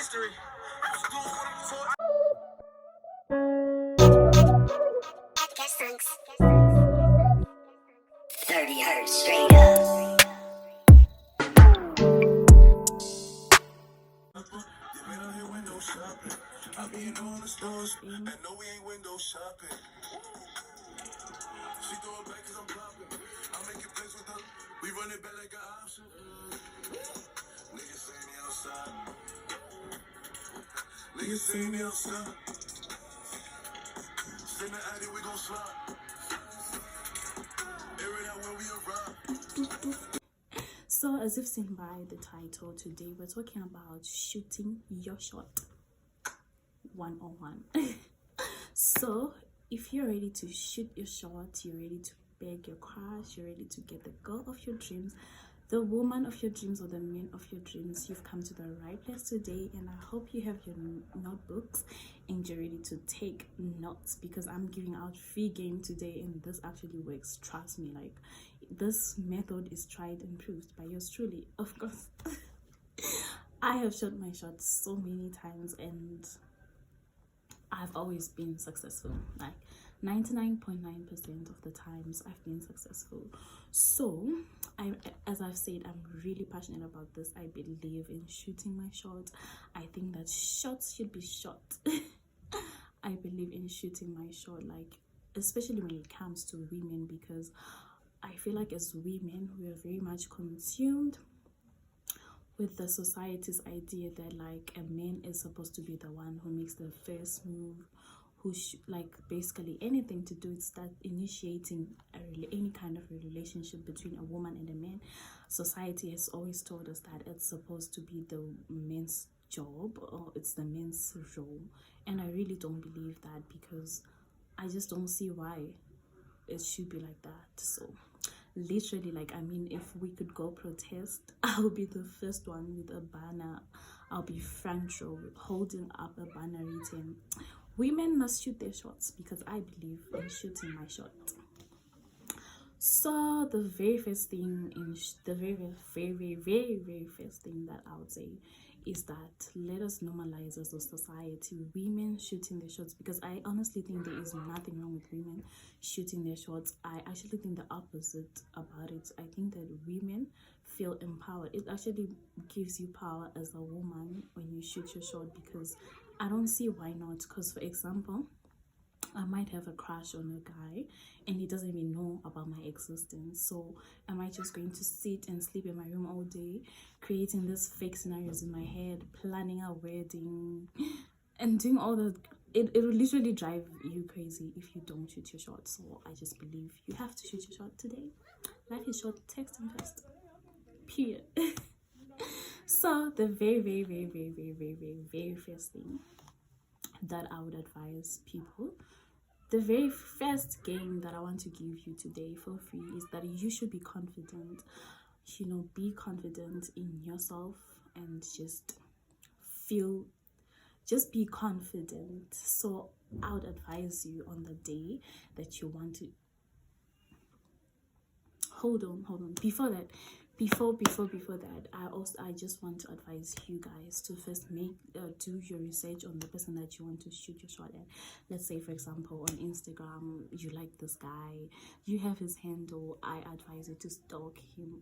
history. I was doing what I'm told. 30 hertz straight up. You been out here window shopping. I be in all the stores. I know we ain't window shopping. She throw it back cause I'm popping. I make it place with her. We run it back like an option. Niggas say me outside. Niggas say me outside. Send the addy, we gon' slide. Air it out when we arrive. So, as you've seen by the title, today we're talking about shooting your shot 101. So, if you're ready to shoot your shot, you're ready to beg your crush, you're ready to get the girl of your dreams, the woman of your dreams, or the man of your dreams, you've come to the right place today. And I hope you have your notebooks and you're ready to take notes, because I'm giving out free game today and this actually works. Trust me, like, this method is tried and proved by yours truly, of course. I have shot my shot so many times and I've always been successful. Like 99.9% of the times I've been successful. So as I've said, I'm really passionate about this. I believe in shooting my shot. I think that shots should be shot. I believe in shooting my shot, like, especially when it comes to women, because I feel like as women we are very much consumed with the society's idea that, like, a man is supposed to be the one who makes the first move, who like basically anything to do with start initiating any kind of a relationship between a woman and a man. Society has always told us that it's supposed to be the men's job, or it's the men's role, and I really don't believe that, because I just don't see why it should be like that. So literally, like, I mean, if we could go protest, I'll be the first one with a banner. I'll be front row holding up a banner written, women must shoot their shots, because I believe in shooting my shot. So the very first thing the very first thing that I would say is that let us normalize as a society women shooting their shots, because I honestly think there is nothing wrong with women shooting their shots. I actually think the opposite about it. I think that women feel empowered. It actually gives you power as a woman when you shoot your shot, because I don't see why not. Because, for example, I might have a crush on a guy and he doesn't even know about my existence. So am I just going to sit and sleep in my room all day, creating these fake scenarios in my head, planning a wedding and doing all the... It will literally drive you crazy if you don't shoot your shot. So I just believe you have to shoot your shot today. Life is short, text and first. Period. So the very first thing that I would advise people, the very first game that I want to give you today for free, is that you should be confident. You know, be confident in yourself and just be confident. So I would advise you, on the day that you want to... hold on, before that, I just want to advise you guys to first do your research on the person that you want to shoot your shot at. Let's say, for example, on Instagram you like this guy, you have his handle. I advise you to stalk him.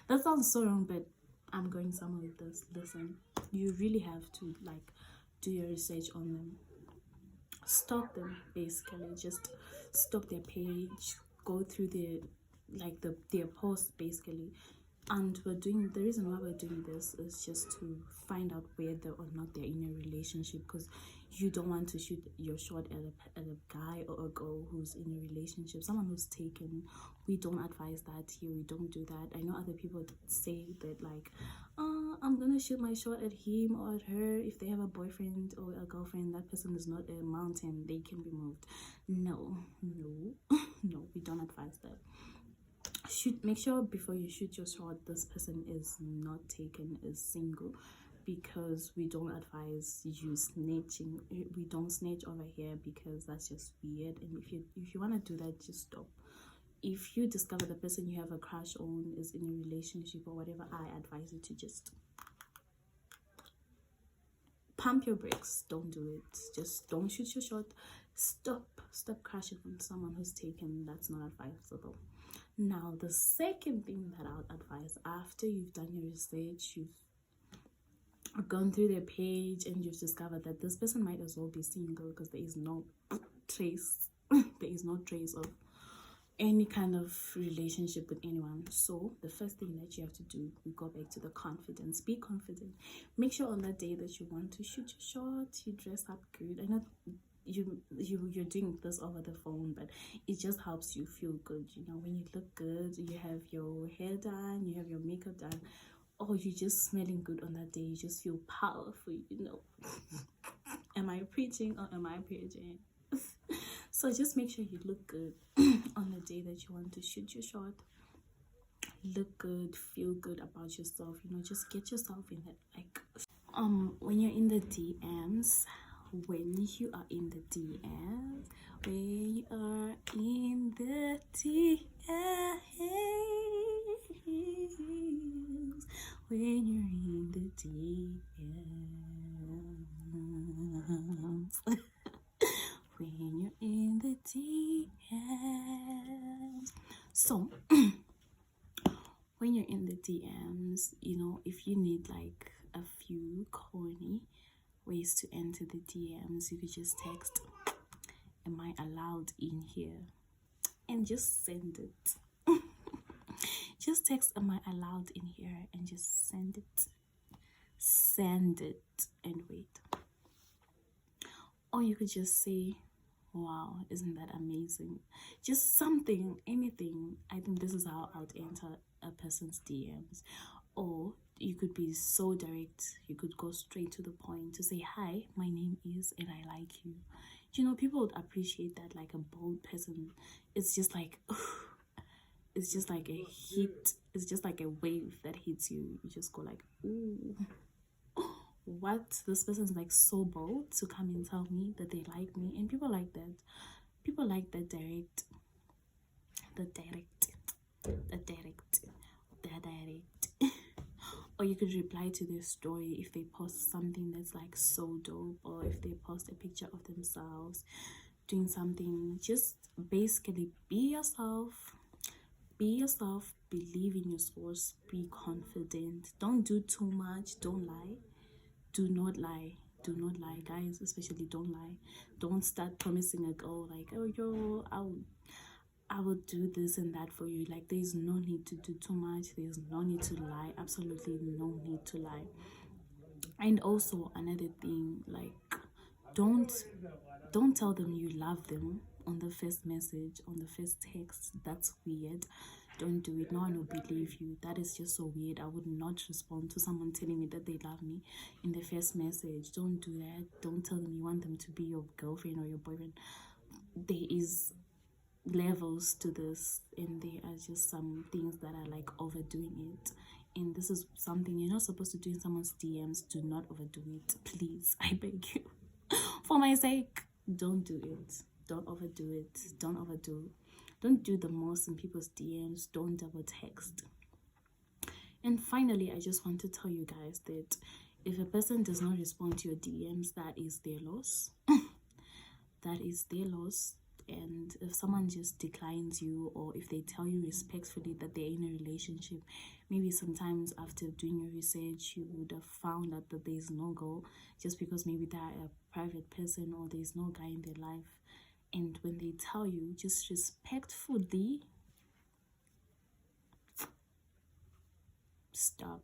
That sounds so wrong, but I'm going somewhere with this. Listen, you really have to, like, do your research on them. Stalk them, basically. Just stalk their page, go through their posts, basically. And the reason why we're doing this is just to find out whether or not they're in a relationship, because you don't want to shoot your shot at a guy or a girl who's in a relationship, someone who's taken. We don't advise that here. We don't do that. I know other people say that, like, I'm gonna shoot my shot at him or at her. If they have a boyfriend or a girlfriend, that person is not a mountain, they can be moved. No, we don't advise that. Make sure before you shoot your shot this person is not taken, is single, because we don't advise you snitching. We don't snitch over here, because that's just weird. And if you want to do that, just stop. If you discover the person you have a crush on is in a relationship or whatever, I advise you to just pump your brakes. Don't do it. Just don't shoot your shot. Stop crashing on someone who's taken. That's not advisable. Now, the second thing that I would advise, after you've done your research, you've gone through their page and you've discovered that this person might as well be single because there is no trace of any kind of relationship with anyone. So the first thing that you have to do, we go back to the confidence. Be confident. Make sure on that day that you want to shoot your shot, you dress up good. I know you're doing this over the phone, but it just helps you feel good. You know, when you look good, you have your hair done, you have your makeup done, or you're just smelling good on that day, you just feel powerful, you know. Am I preaching or am I preaching? So just make sure you look good on the day that you want to shoot your shot. Look good, feel good about yourself, you know. Just get yourself in that, like, when you're in the DMs, when you are in the DMs, when you're in the DMs, when you're in the DMs. So when you're in the DMs, you know, if you need like a few corny ways to enter the DMs, you could just text, "Am I allowed in here?" and just send it. Just text, "Am I allowed in here?" and just send it. Send it and wait. Or you could just say, "Wow, isn't that amazing?" Just something, anything. I think this is how I would enter a person's DMs. Or you could be so direct, you could go straight to the point to say, "Hi, my name is and I like you." You know, people would appreciate that. Like a bold person, it's just like it's just like a hit, it's just like a wave that hits you. You just go like, "Ooh, what? This person's like so bold to come and tell me that they like me." And people like that. People like the direct. Or you could reply to their story if they post something that's like so dope, or if they post a picture of themselves doing something. Just basically be yourself. Believe in your source. Be confident. Don't do too much. Don't lie. Do not lie, guys. Especially don't lie. Don't start promising a girl like, "Oh, yo, I will do this and that for you." Like, there's no need to do too much. There's no need to lie. Absolutely no need to lie. And also another thing, like, don't tell them you love them on the first message, on the first text. That's weird. Don't do it. No one will believe you. That is just so weird. I would not respond to someone telling me that they love me in the first message. Don't do that. Don't tell them you want them to be your girlfriend or your boyfriend. There is levels to this, and there are just some things that are like overdoing it. And this is something you're not supposed to do in someone's DMs. Do not overdo it, please. I beg you. For my sake, don't do it. Don't overdo it. Don't do the most in people's DMs. Don't double text. And finally, I just want to tell you guys that if a person does not respond to your DMs, that is their loss. That is their loss. And if someone just declines you, or if they tell you respectfully that they're in a relationship, maybe sometimes after doing your research you would have found out that there's no girl, just because maybe they're a private person or there's no guy in their life. And when they tell you, just respectfully stop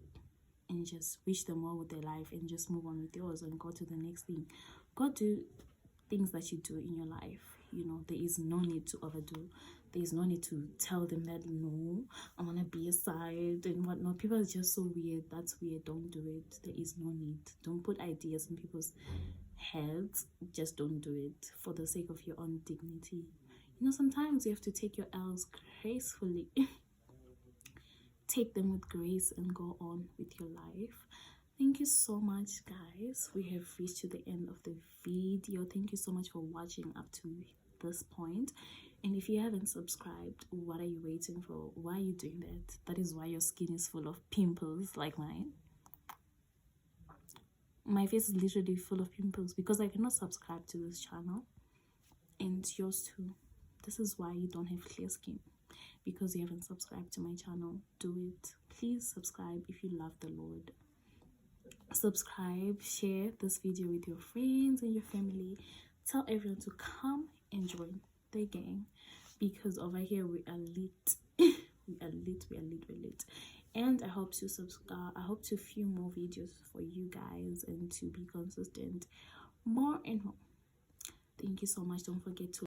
and just wish them well with their life and just move on with yours and go to the next thing. Go do things that you do in your life. You know, there is no need to overdo. There is no need to tell them that, "No, I want to be a side" and whatnot. People are just so weird. That's weird. Don't do it. There is no need. Don't put ideas in people's heads. Just don't do it for the sake of your own dignity. You know, sometimes you have to take your L's gracefully. Take them with grace and go on with your life. Thank you so much, guys. We have reached to the end of the video. Thank you so much for watching up to this point. And if you haven't subscribed, what are you waiting for? Why are you doing that? That is why your skin is full of pimples like mine. my face is literally full of pimples because I cannot subscribe to this channel, and yours too. This is why you don't have clear skin, because you haven't subscribed to my channel. Do it. Please subscribe if you love the Lord. Subscribe, share this video with your friends and your family. Tell everyone to come and join the gang, because over here we are lit. we are lit. And I hope to film more videos for you guys and to be consistent more and more. Thank you so much. Don't forget to